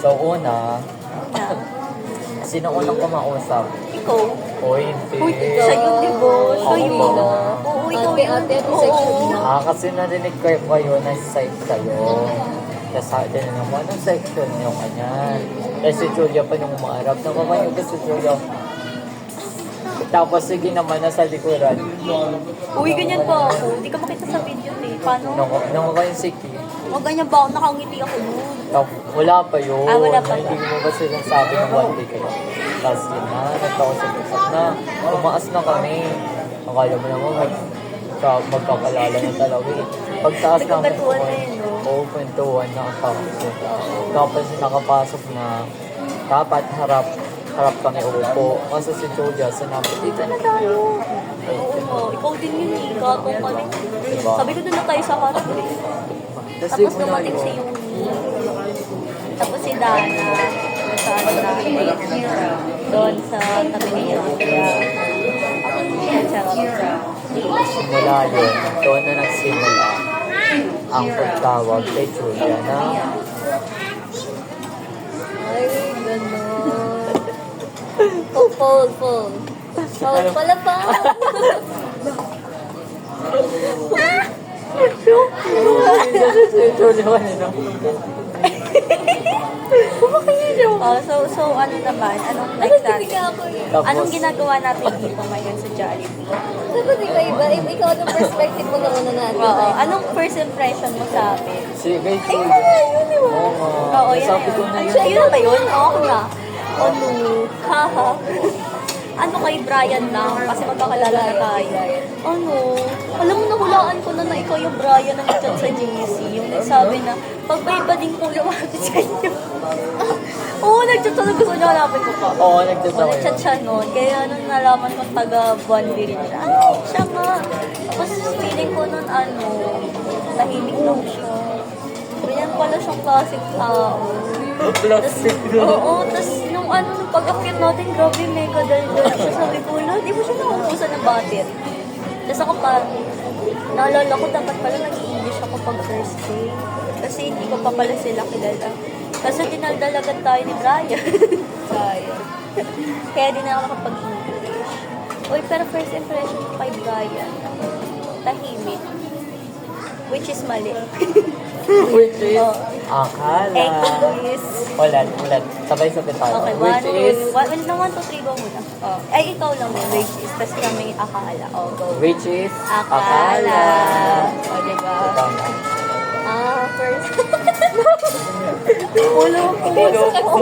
So, una, sino unang kumausap? Ikaw. O hindi. Uy, sa'yo, di ba? Sa'yo. Ako ba? Oo, ikaw yun. Oo. Kasi narinig ko kayo na site kayo. Tapos sa atin na naman, anong section niyo kanyan? Tapos si Julia pa nung umarap. Nakakayo ko si Julia. Tapos sige naman, nasa likuran. Uy, ganyan pa ako. Hindi ka makita sa video eh. Paano? Nung kayo si Kim. O ganyan ba ako? Nakangiti ako noon. Wala pa yun. Ah, wala pa. Hindi mo ba silang sabi ng one day kayo? Tapos yun na, nagkakausap na. Tumaas na kami. Akala mo naman, magkakalala na talaga eh. Pagtaas namin. Nagkakatuan na yun, no? Oo, kwentuhan na ang tapos. Tapos nakapasok na dapat harap kami upo. Kasi si Julia, sinabi, dito na tayo. Oo nga. Ikaw din yun eh. Gatong ka rin. Diba? Sabi ko doon na tayo sa harap eh. Tapos dumating si Yuni. Tapos si Dana. Sa ano namin. Doon sa tabi ni Julia. Yan, charot. Simula yun, doon na nagsimula ang pagtawag kay Julia na Ay, gano'n. Fold. Fold pala pa. So ano naman? Anong next natin? Anong ginagawa natin dito ngayon sa Jollibee? Dapat iba-iba. Ikaw anong perspective mo na una natin? Oo. Anong first impression mo sa amin? sige, Ay, wala yun, di ba? Oo, yun Sabi ko yun. na yun. Yun na ba yun? Oo na. Ano? Haha. Ano kay Brian lang? Kasi magkakalala na tayo. Ano? Alam mo, nahulaan ko na ikaw yung Brian na nag-chat sa JC. Yung nagsabi na, pagbaybading kong lumapit sa inyo. Oo, nag-chat siya. Gusto niya hanapin ko pa. Oo, nagtatawa Nag-chat siya noon. Kaya nung nalaman ko taga Bondi rin siya. Ano? Siya nga. Tapos feeling ko nun tahimik lang siya. Ganyan pala siyang klaseng tao. Plastic Oo, tas nung pag-akyat natin, grabe, mega dal-dal siya. Sabi ko, di mo siya nakukusan ng battery. Tas ako pa, naalala ko, dapat pala nag-i-English ako pag first day. Kasi hindi ko pa pala sila kilala. Kasi dinaldalagan tayo ni Brian. Kaya di na ako nakapag-English. Uy, pero first impression ko kay Brian, tahimik. Which is mali. Which is, Oh. akala. X. Ulat. Sabay-sabay tayo. Okay, Which is, 1, 2, 3, go muna. Oh. Ay, ikaw lang yun, which is, tas kami akala. Oh, go. which is, Akala. O, diba? Tama. First. Ulo ko.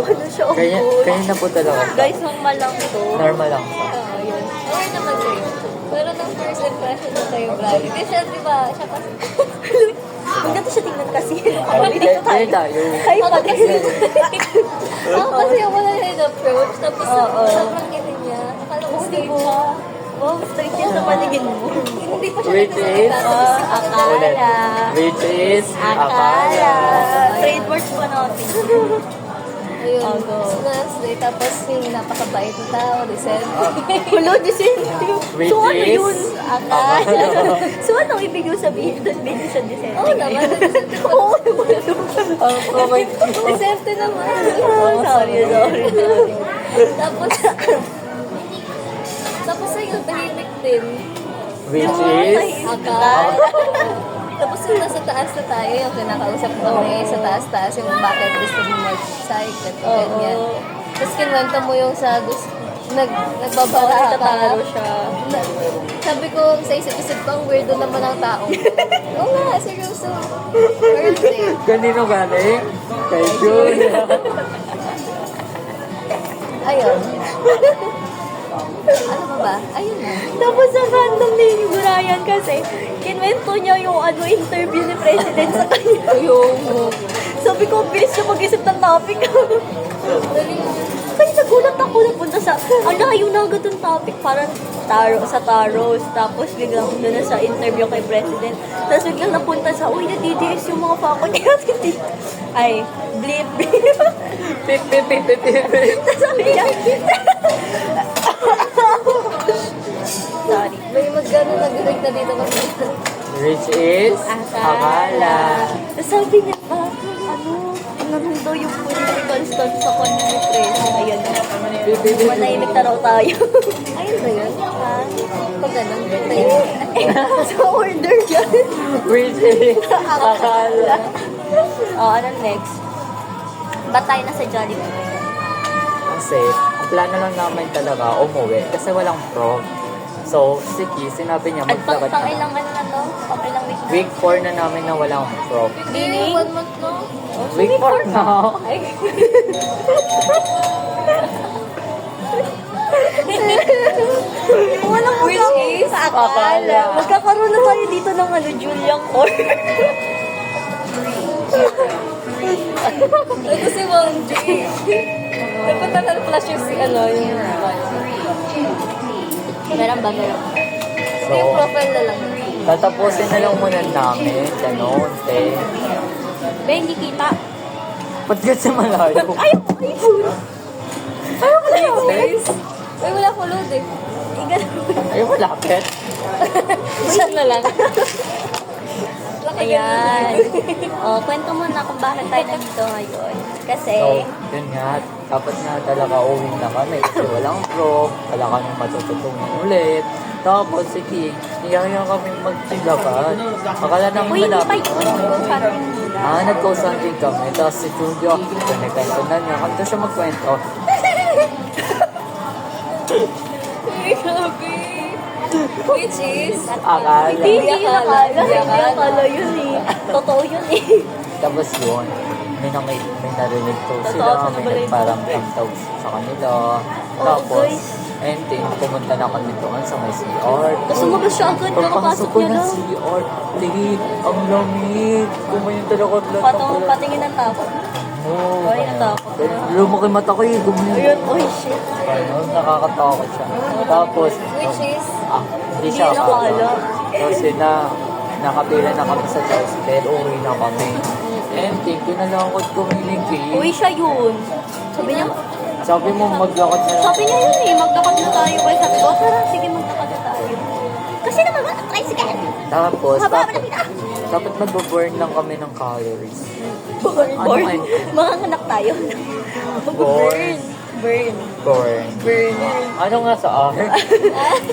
Ano siya? Kaya na po talaga. Guys, normal lang to. Normal lang siya. Yun. Or naman sa'yo. Pero nung first impression mo sa'yo, Brian, hindi siya, di ba, siya kasi, Ang ganda siya tingnan kasi. Kaya tayo. Ay, pati. ako kasi yung wala na yung approach, tapos Oo. sobrang gini niya. Akala ko straight siya. Wow, straight yan sa paningin mo. Hindi pa siya Which is, Akala. which is, Akala. Trademarks pa natin. Ayun, Go. last day, tapos yung napakabait ng tao, December. Hello, December. Which So, ano is- yun? Akala. So, ano ibig yung sabihin doon? Medyo sa December. Oo naman, Oo naman. December naman. Sorry. Tapos ayun, tahimik din. which is, Akala. Tapos yung nasa taas na tayo, yung kinakausap kami sa taas-taas, yung bakit gusto mo mag-psych, ganyan. Tapos kinwento mo yung sa nagbabara ka. Tataro siya. Sabi ko, sa isip-isip ko, ang weirdo naman ang tao. Oo nga, seryoso. First day. kanino galing? Kay Julia. Ayun. Ano pa ba? Ayun na. Tapos sa random ni Brian kasi, kinwento niya yung interview ni President sa kanya. Sabi ko, bilis na mag-isip ng topic. Kasi nagulat ako, napunta sa, ang layo na agad yung topic, parang sa taros, tapos biglang doon na sa interview kay President, tapos biglang napunta sa, uy, na-DDS yung mga faculty natin dito. Ay, blip. Pip. Tapos sabi niya, sorry. May mag-gano'n nag-direct na dito kasi. Which is, akala. Tapos sabi niya pa, tinanong daw yung political stance sa kanya ni Tracy. Ayan na. Manahimik na raw tayo. Ayun ba yun? Ha? Pag ganun, Sa order yan. Which is, akala. Ano next? Ba't tayo nasa Jollibee? Kasi, ang plano lang namin talaga umuwi kasi walang prom. So, si Ki, sinabi niya At maglakad pang na. ilang ano na to? Pang ilang week na? Week 4 na namin na walang prom. Hindi, 1 month no? Week 4 na. Ay, Walang which is, Akala. Magkakaroon na tayo dito ng Julian Core. ito si Mom G. Dapat na-flash yung si yung Meron ba? Meron. So, yung profile na lang. tatapusin na lang muna namin. Ganon, te. Be, hindi kita. Ba't kasi malayo? Ayaw ko kayo. Ayaw ko kayo. Guys, ay wala ko load eh. Ay, malapit. Siya na lang. Ayan. Kwento mo na kung bakit tayo nandito ngayon. Kasi, So, yun nga. Dapat nga talaga uwi na kami kasi walang prom. Wala kami matututunan ulit. Tapos, sige, niyaya kami magsilaban. Akala namin uy, hindi pa malapit. yun. Parang muna. Nag-co-something kami. Tapos si Julio, kunikwento na niya. Kanto siya magkwento. Ay, grabe. Which is, Akala. Hindi yun akala. Hindi Akala. akala yun eh. Totoo yun eh. Tapos yun, may narinig to Totoo, sila. sa May balay nagparang mo. kantaw sa kanila. Oo, Tapos, guys. and then, pumunta na kami doon sa may CR. Tapos lumabas siya agad, Pagpasok kakapasok ko niya ng lang. CR, tingin, ang lamig. Kumain talaga at lahat ng Patingin ng takot. Oo, Ay, natakot na. lumaki mata ko eh, gumayon. Ayun, oh shit. Ayun, nakakatakot siya. Tapos, which is, hindi siya Hindi akala. nakala. Kasi nakapila na kami sa tricycle, uwi na kami. And then, kinalangkot ko miligay. Uy, siya yun. Sabi niya, Sabi mo, maglakad na lang. sabi niya yun eh, magdakad na tayo. Kaya sabi ko, tara, sige, magdakad na tayo. Kasi naman, tricycle. Tapos, Haba, dapat, malapit na. dapat mag-burn lang kami ng calories. Burn. Ano Burn. kayo? Mga anak tayo. Burn. Burn. Burn. Burn. Ano nga sa art?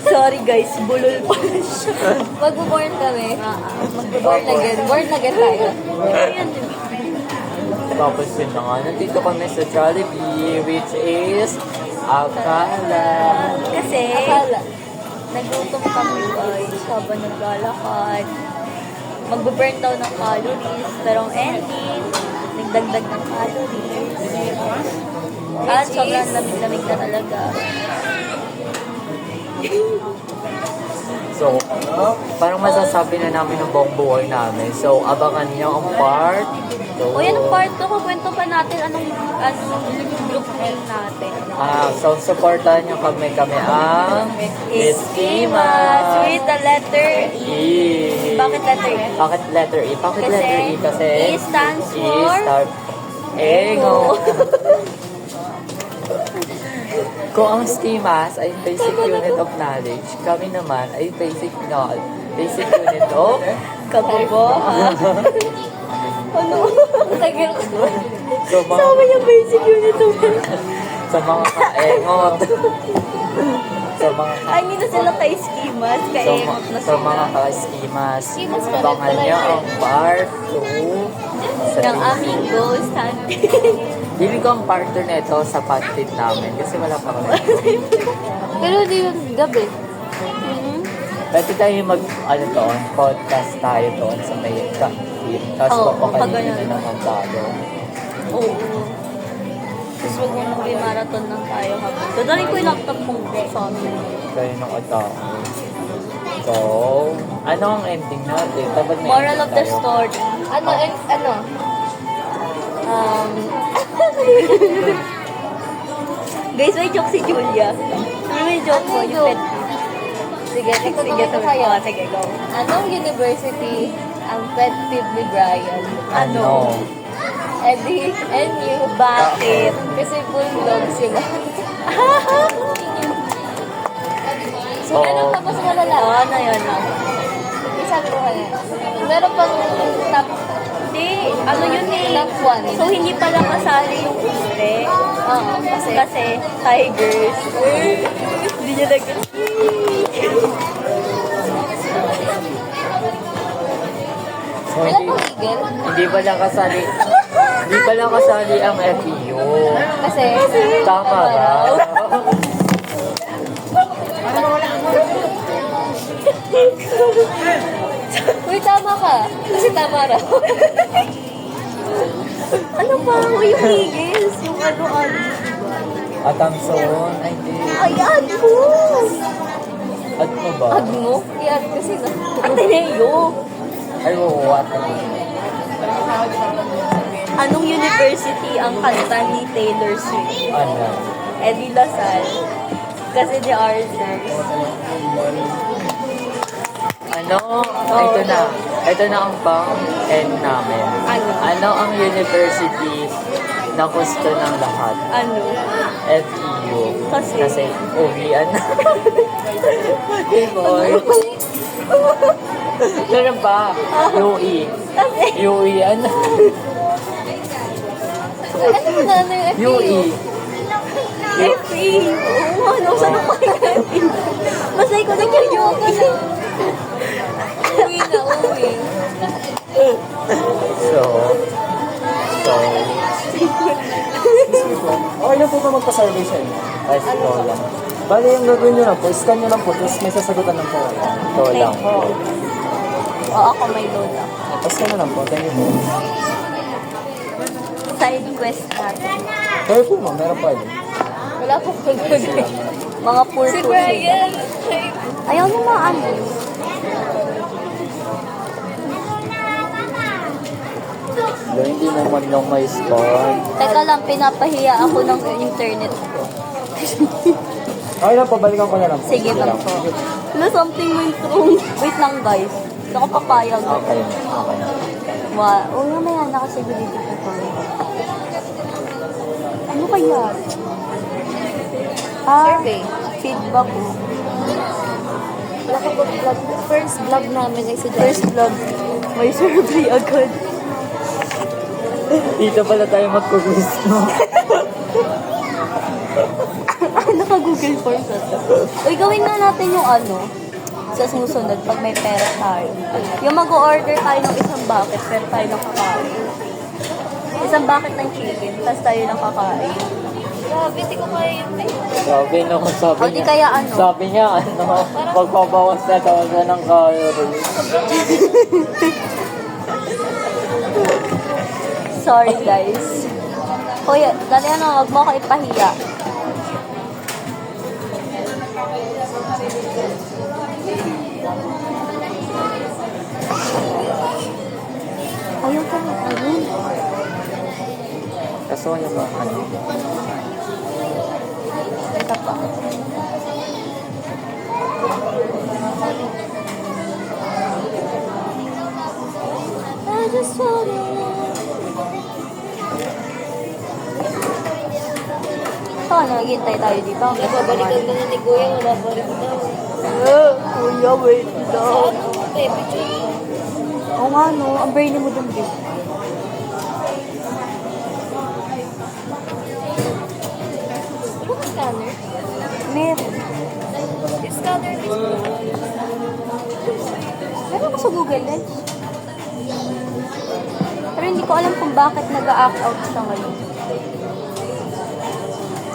Sorry guys, bulol pala siya. magbo-born kami. Magbo-born again. Born again tayo. Ayan, di ba? Tapos yun na nga, nandito kami sa Jollibee, which is Akala. Kasi, Akala. nagutom kami guys habang naglalakad. Magbe-burn daw ng calories, pero ang ending, nagdagdag ng calories. At sobrang lamig-lamig na talaga. So, parang masasabi na namin ng buong buhay namin. So, abangan niyo ang part 2. O yan ang part 2, kukwento pa natin anong group name natin. So, supportahan niyo kami ang Esquimas with the letter E. E. Bakit letter E? Bakit letter E? Bakit letter E? Kasi E stands E for start Ego. Kung ang Esquimas ay basic unit of knowledge, kami naman ay basic unit of Kaboboha. Ano? Tagal. so, mga, Sabi niya basic unit of sa mga kaengot. sa mga Ay, hindi na sila kay Esquimas, kay So, Engot na sa mga sila. ka-Esquimas, Esquimas ka rin abangan pala niyo yun. ang part 2 sa Ng aming ghost hunting. Hindi ko ang partner nito sa content namin kasi wala pa kami. Pero di yung gabi. Pwede tayo doon, podcast tayo doon sa may ka-team. Tapos Oo, papakalinin pag na ganun. ng talo. Oo. Tapos wag mo nang marathon lang tayo habang. Dadalhin ko yung laptop kong sa amin. Kayo ng atao. So, ano ang ending natin? Dapat may Moral ending of the tayo. story. Ano? Guys, may joke si Julia. May joke Ano mo, yung yung joke? pet. Sige, Sige, tutuloy ko sabi sa'yo. ko. Sige, go. Anong university ang pet peeve ni Brian? Ano? Eddie and you. Bakit? Kasi bulldog sila. So, Oo. meron tapos malala. Oo, ano yun, no? Sabi ko kanya, meron pang top. Hindi Hindi. Ano yun eh? Top one. So, hindi pala kasali yung iste. Oo, Kasi tigers. Hindi niya nag... So, Wala pong eagle. hindi pala kasali ang FEU. Kasi, Tama ba? uy, tama ka. Kasi tama raw. Ano ba? Yung eagles. Yung ano-ano. Atamson, ay hindi. Ayan ko! At mo ba? Ad mo? I-add kasi na. Ateneo. Ay, oo, at mo. Anong university ang kanta ni Taylor Swift? Ano? Eddie Lasal. Kasi ni Arthurs. Ano? Ito na. Ito na ang pang end namin. Ano? Ano ang university na gusto ng lahat? Ano? FEU. Kasi? uwian na. Hey boy. Ganun ba? UE. Kasi, UEan. Ano mo na ano yung FPU? UE. FE. Oo, ano? Saan ang pakinggan? Basta ikaw na joke ka na. Uwi na, uwi. So, Okay na po ba magpa-survey sa inyo? ay, ito lang. Bali, yung gagawin nyo lang po, scan nyo lang po, tapos may sasagutan lang po. Ito lang. Oo, ako may load ako. Tapos scan na lang po, thank you po. Side quest natin. Kaya po ma'am, meron pa yun. Wala po kung gagawin. Mga poor Si food. Brian. Ayaw mo mga ano. Lo, hindi mo man lang may spawn. Teka lang, pinapahiya ako ng internet ko. Okay lang po, balikan ko na lang po. Sige lang po. Wala, something went wrong. Wait lang guys. Hindi ako papayag. Okay. Okay. Oo naman yan, nakasigurity ko pa. Ano kaya? Survey. Feedback ko. Wala ka vlog. First vlog namin ay si First vlog, may survey agad. Dito pala tayo magkugusto. Naka-Google Forms na to. Uy, gawin na natin yung ano, sa susunod pag may pera tayo. Yung mag-order tayo ng isang bucket, pero tayo lang kakain. Isang bucket ng chicken, tapos tayo lang kakain. Grabe, di ko kaya yun. Sabi no, sabi O di niya. kaya ano? Sabi niya, ano, magpabawas na daw siya ng calories. Sorry guys. Kuya, dali ano, wag mo ako ipahiya. Ayaw ka na, ayun. Kaso ano ba, ano? Ito pa. I just wanna... So, ano, naghihintay tayo dito. Nababalikan na ni Kuya, wala pa rin daw. Kuya, wait daw. Ate, picture. Oo nga, no. Ang brainy mo dun, babe. Ano ka scanner? Meron. Scanner mismo. Meron ko sa Google Lens. Pero hindi ko alam kung bakit nag-act out siya ngayon.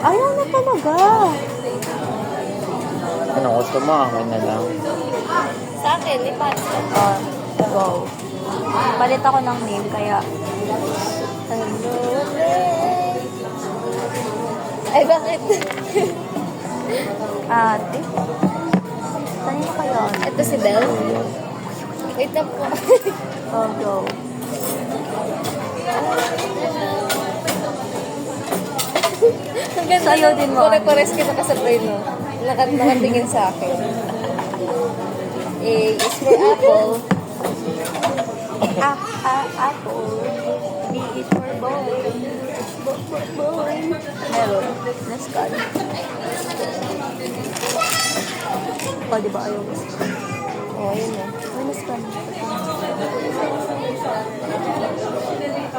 Ayaw na talaga. Ano, gusto mo, akin na lang. Sa akin, ipat. Wow. Palit ako ng name, kaya... Ay, bakit? Ate? Saan mo kaya? Ito si Belle. Wait lang po. Oh, go. Ang ganda. Sa'yo din mo. Pare-pares kita kasabay, no? Nakatingin sa akin. A is for apple. Apple. B is for boy. Boy. Meron. Nascan. O, di ba ayaw mo? Oh, ayun na. Ay, nascan.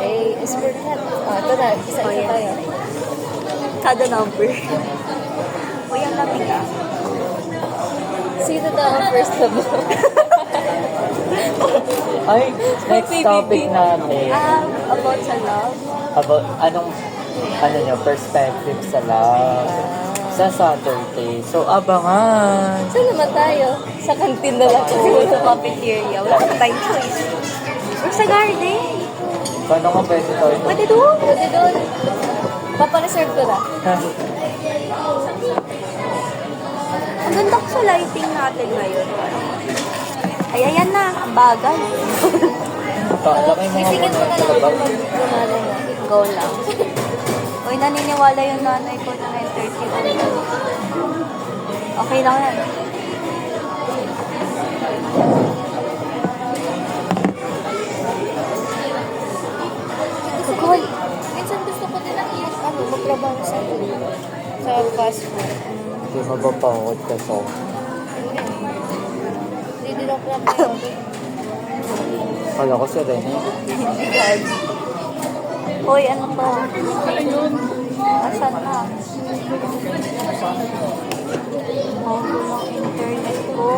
Eh, is for cat. Ito na, isa-isa tayo. Kada number. Uy, ang lamig ah. Sino daw ang first love mo? Ay, next topic natin. About sa love. About ano nyo, perspective sa love. Sa Saturday. So, abangan. Saan naman tayo? Sa kantin na lang. Siguro sa cafeteria. Wala ka tayong choice. Or sa garden. Paano nga pwede tayo? Pwede doon. Pwede doon. Papareserve ko na. Ang ganda ko sa lighting natin ngayon. Ay, ayan na. Ang bagal. Laki mga Isingin mo na lang labas. ako pag gumala na. Go lang. Uy, naniniwala yung nanay ko na 9:30 na rin. Okay lang yan. Hoy, minsan gusto ko din magtrabaho sa fast food. Hindi mapapakot ka so. Hindi din ako trabaho. Kala ko si Rene. Uy, ano to? Asan na? Mahulog ang internet ko.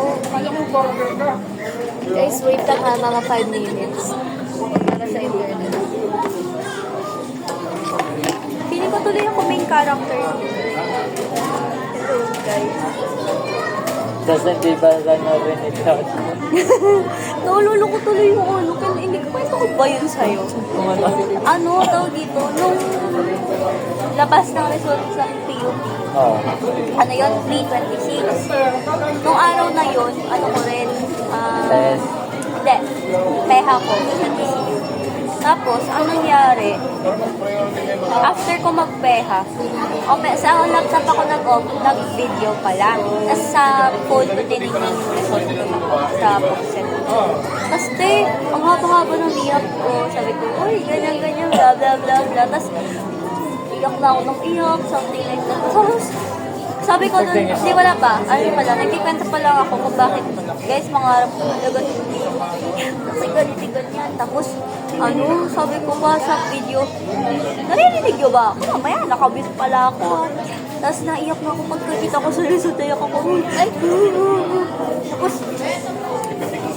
Guys, wait lang ha, mga 5 minutes. Para sa internet. Feeling ko tuloy ako main character. Hello, guys. Tapos hindi ba na rin ito? Nalolo ko tuloy yung ano. Hindi ko kwento ko ba yun sa'yo? Ano, tawag dito? Nung labas ng result sa PUP. Oo. Ano yun? 3:26. Nung araw na yun, ano ko rin, Test. hindi, peha ko sa TCU. Tapos, ang nangyari, after ko magpeha, sa laptop ako nag-video pala. Tapos sa phone ko tinignan yung result ko sa bookset. Tapos, ang haba-haba ng iyak ko. Sabi ko, uy, ganyan-ganyan, bla bla bla bla. Tapos, iyak na ako ng iyak, something like that. Tapos, sabi ko nun, hindi wala pa. Ano pala, nagkikwento pa lang ako kung bakit. Guys, mangarap ko talaga hindi. Kasi ganyan. Tapos, sabi ko pa sa video, naririnig nyo ba ako? Mamaya, nakabit pala ako. Tapos, naiyak na ako pagkakita ko sa result. Naiyak ako. Ay, tapos,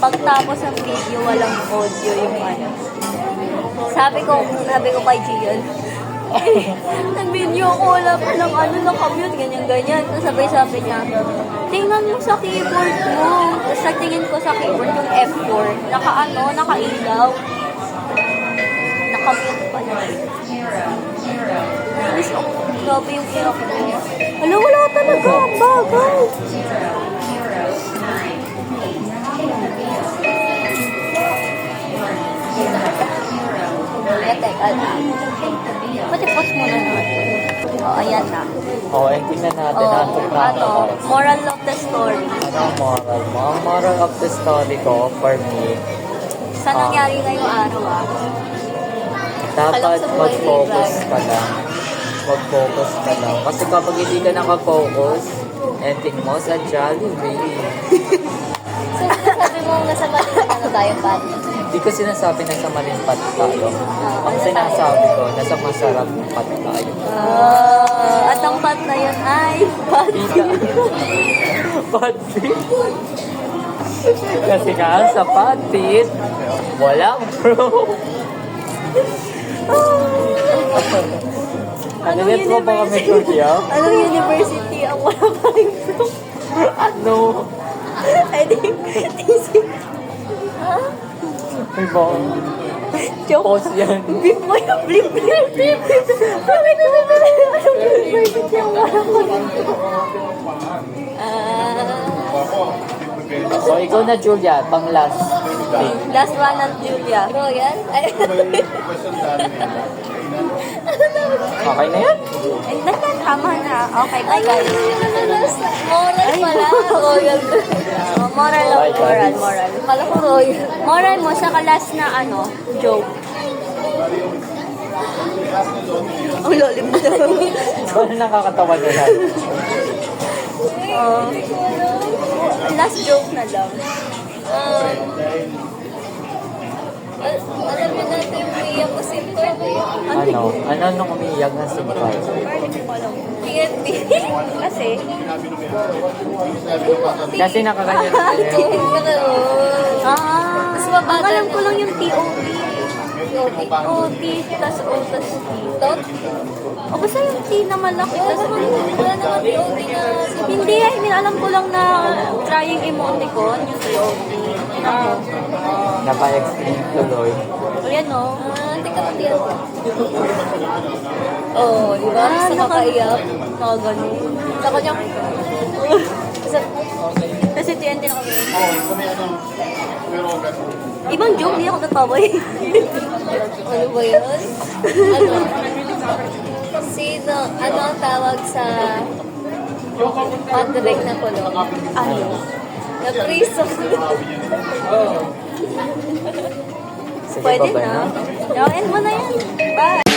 pagtapos ng video, walang audio yung ano. Sabi ko kay Gian, nag-video ako, wala pa ng nakamute, ganyan-ganyan. Tapos sabi niya, tingnan mo sa keyboard mo. Tapos nagtingin ko sa keyboard yung F4. Nakailaw. Nakamute pala. Tapos, grabe yung iyak ko. Wala talaga. Ang bagal. Teka lang. Pati post muna natin. Ayan na. Tingnan natin. Antok na ako. Moral of the story. Ano ang moral mo? Ang moral of the story ko, for me, Sa nangyari ngayong araw dapat Alam sa buhay mag-focus ni ka lang. Mag-focus ka lang. Kasi kapag hindi ka nakafocus, ending mo sa Jollibee. So, sabi mo, nasa mali tayo, Pat? Hindi ko sinasabi na sa maling pat tayo. Ang sinasabi ko, nasa masarap ng pat tayo. at ang pat na yun ay Pita. Patit. Kasi nga sa patit, walang proof. Ano net mo pa kami, Julia? Anong university ang wala pa rin proof? Ano? I think, May bang joke. post yan. Beep mo yung blip. Bakit mo ba anong university ang wala pa rin proof? So, ikaw na, Julia, pang last thing. Last one ng Julia. Royal? Ay, Okay na yan? Tama na. Okay, bye guys. moral pala. Royal. Moral. Kala ko royal. Moral mo sa last na joke. Ang lalim mo na. Ano nakakatawa na lang? Last joke na lang. Alam mo natin yung umiiyak ko SIM card eh. Ano nung umiiyak ng SIM card? Hindi ko alam. PNB. Kasi, Kasi nakaganyan na yun. Mas mabagal ang alam ko na. lang yung TOT. OT, tas O, tas T. Tot? O basta yung T na malaki, tas O. Wala naman POD na Hindi, I mean, alam ko lang na trying emoticon, yung TOT. Napa-explain tuloy. O yan, no? Tika mo tiyan. Oh, di ba? Sa kakaiyak. Nakaganon. Sa kanya. Kasi TNT na kami. Ibang joke, hindi ako natawa eh. Ano ba yun? Ano? Sino? Ano ang tawag sa on-direct na kulong? Ano? Na prison. Sige, Pwede baba na. No, end mo na yan. Bye!